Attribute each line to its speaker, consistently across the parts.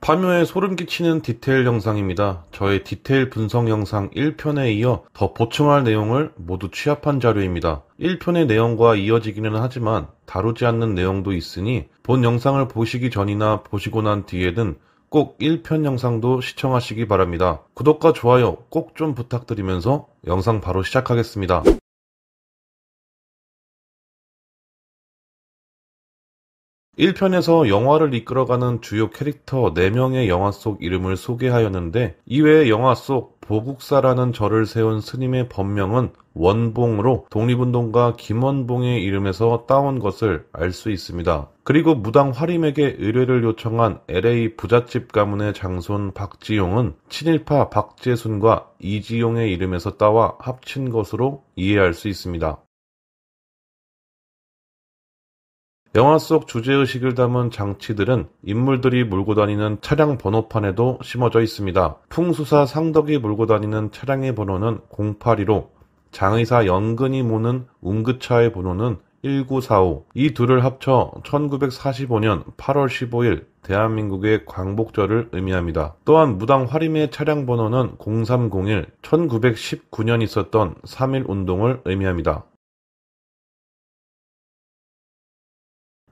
Speaker 1: 파묘에 소름 끼치는 디테일 영상입니다. 저의 디테일 분석 영상 1편에 이어 더 보충할 내용을 모두 취합한 자료입니다. 1편의 내용과 이어지기는 하지만 다루지 않는 내용도 있으니 본 영상을 보시기 전이나 보시고 난 뒤에는 꼭 1편 영상도 시청하시기 바랍니다. 구독과 좋아요 꼭 좀 부탁드리면서 영상 바로 시작하겠습니다. 1편에서 영화를 이끌어가는 주요 캐릭터 4명의 영화 속 이름을 소개하였는데, 이외에 영화 속 보국사라는 절을 세운 스님의 법명은 원봉으로 독립운동가 김원봉의 이름에서 따온 것을 알 수 있습니다. 그리고 무당 화림에게 의뢰를 요청한 LA 부잣집 가문의 장손 박지용은 친일파 박재순과 이지용의 이름에서 따와 합친 것으로 이해할 수 있습니다. 영화 속 주제의식을 담은 장치들은 인물들이 몰고 다니는 차량 번호판에도 심어져 있습니다. 풍수사 상덕이 몰고 다니는 차량의 번호는 082로 장의사 연근이 모는 운그차의 번호는 1945. 이 둘을 합쳐 1945년 8월 15일 대한민국의 광복절을 의미합니다. 또한 무당 화림의 차량 번호는 0301, 1919년 있었던 3.1 운동을 의미합니다.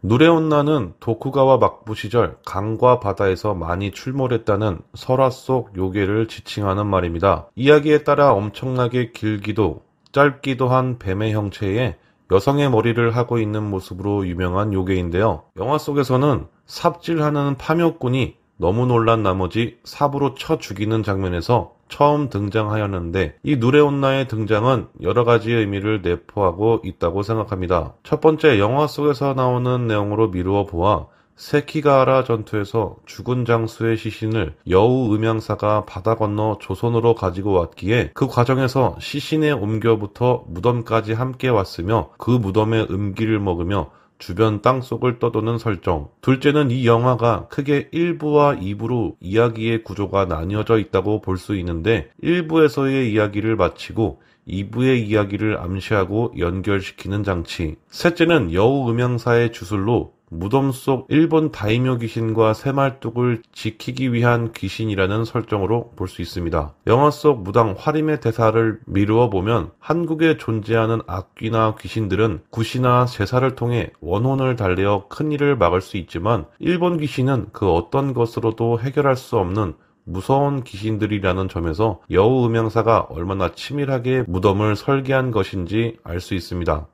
Speaker 1: 누레온나는 도쿠가와 막부 시절 강과 바다에서 많이 출몰했다는 설화 속 요괴를 지칭하는 말입니다. 이야기에 따라 엄청나게 길기도 짧기도 한 뱀의 형체의 여성의 머리를 하고 있는 모습으로 유명한 요괴인데요. 영화 속에서는 삽질하는 파묘꾼이 너무 놀란 나머지 삽으로 쳐 죽이는 장면에서 처음 등장하였는데, 이 누레온나의 등장은 여러 가지 의미를 내포하고 있다고 생각합니다. 첫 번째, 영화 속에서 나오는 내용으로 미루어 보아 세키가하라 전투에서 죽은 장수의 시신을 여우 음양사가 바다 건너 조선으로 가지고 왔기에 그 과정에서 시신의 옴겨부터 무덤까지 함께 왔으며 그 무덤의 음기를 먹으며 주변 땅속을 떠도는 설정. 둘째는 이 영화가 크게 1부와 2부로 이야기의 구조가 나뉘어져 있다고 볼 수 있는데, 1부에서의 이야기를 마치고 2부의 이야기를 암시하고 연결시키는 장치. 셋째는 여우 음양사의 주술로 무덤 속 일본 다이묘 귀신과 새말뚝을 지키기 위한 귀신이라는 설정으로 볼 수 있습니다. 영화 속 무당 화림의 대사를 미루어 보면 한국에 존재하는 악귀나 귀신들은 굿이나 제사를 통해 원혼을 달래어 큰일을 막을 수 있지만, 일본 귀신은 그 어떤 것으로도 해결할 수 없는 무서운 귀신들이라는 점에서 여우 음양사가 얼마나 치밀하게 무덤을 설계한 것인지 알 수 있습니다.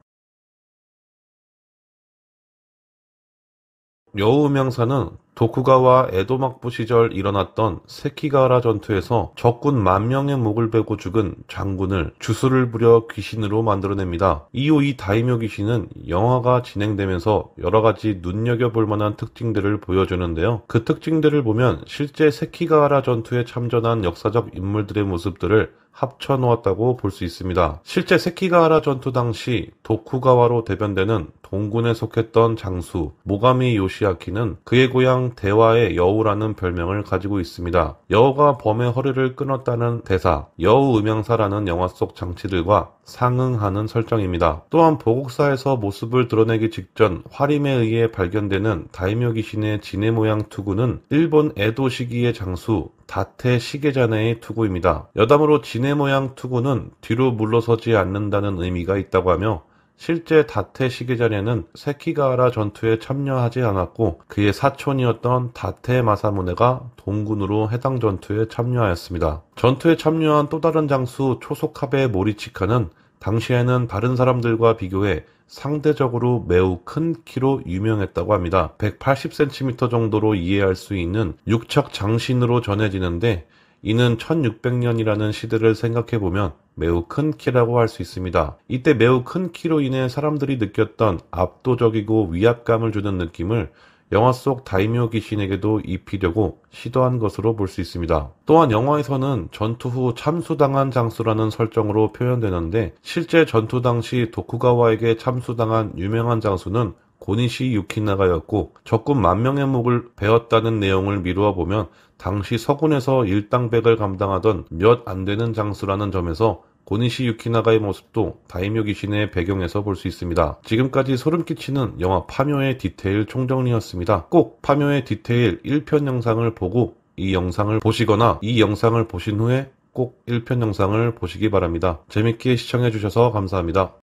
Speaker 1: 여우음양사는 도쿠가와 에도 막부 시절 일어났던 세키가하라 전투에서 적군 10,000명의 목을 베고 죽은 장군을 주술을 부려 귀신으로 만들어냅니다. 이후 이 다이묘 귀신은 영화가 진행되면서 여러가지 눈여겨볼 만한 특징들을 보여주는데요. 그 특징들을 보면 실제 세키가하라 전투에 참전한 역사적 인물들의 모습들을 합쳐놓았다고 볼 수 있습니다. 실제 세키가하라 전투 당시 도쿠가와로 대변되는 동군에 속했던 장수 모가미 요시아키는 그의 고향 대화의 여우라는 별명을 가지고 있습니다. 여우가 범의 허리를 끊었다는 대사, 여우 음양사라는 영화 속 장치들과 상응하는 설정입니다. 또한 보국사에서 모습을 드러내기 직전 화림에 의해 발견되는 다이묘 귀신의 지네 모양 투구는 일본 에도 시기의 장수 다테 시게자네의 투구입니다. 여담으로 지네 모양 투구는 뒤로 물러서지 않는다는 의미가 있다고 하며, 실제 다테 시게자네는 세키가하라 전투에 참여하지 않았고 그의 사촌이었던 다테 마사무네가 동군으로 해당 전투에 참여하였습니다. 전투에 참여한 또 다른 장수 초소카베 모리치카는 당시에는 다른 사람들과 비교해 상대적으로 매우 큰 키로 유명했다고 합니다. 180cm 정도로 이해할 수 있는 육척 장신으로 전해지는데, 이는 1600년이라는 시대를 생각해보면 매우 큰 키라고 할 수 있습니다. 이때 매우 큰 키로 인해 사람들이 느꼈던 압도적이고 위압감을 주는 느낌을 영화 속 다이묘 귀신에게도 입히려고 시도한 것으로 볼 수 있습니다. 또한 영화에서는 전투 후 참수당한 장수라는 설정으로 표현되는데, 실제 전투 당시 도쿠가와에게 참수당한 유명한 장수는 고니시 유키나가였고, 적군 10,000명의 목을 베었다는 내용을 미루어 보면 당시 서군에서 일당백을 감당하던 몇 안 되는 장수라는 점에서 고니시 유키나가의 모습도 다이묘 귀신의 배경에서 볼 수 있습니다. 지금까지 소름 끼치는 영화 파묘의 디테일 총정리였습니다. 꼭 파묘의 디테일 1편 영상을 보고 이 영상을 보시거나 이 영상을 보신 후에 꼭 1편 영상을 보시기 바랍니다. 재밌게 시청해주셔서 감사합니다.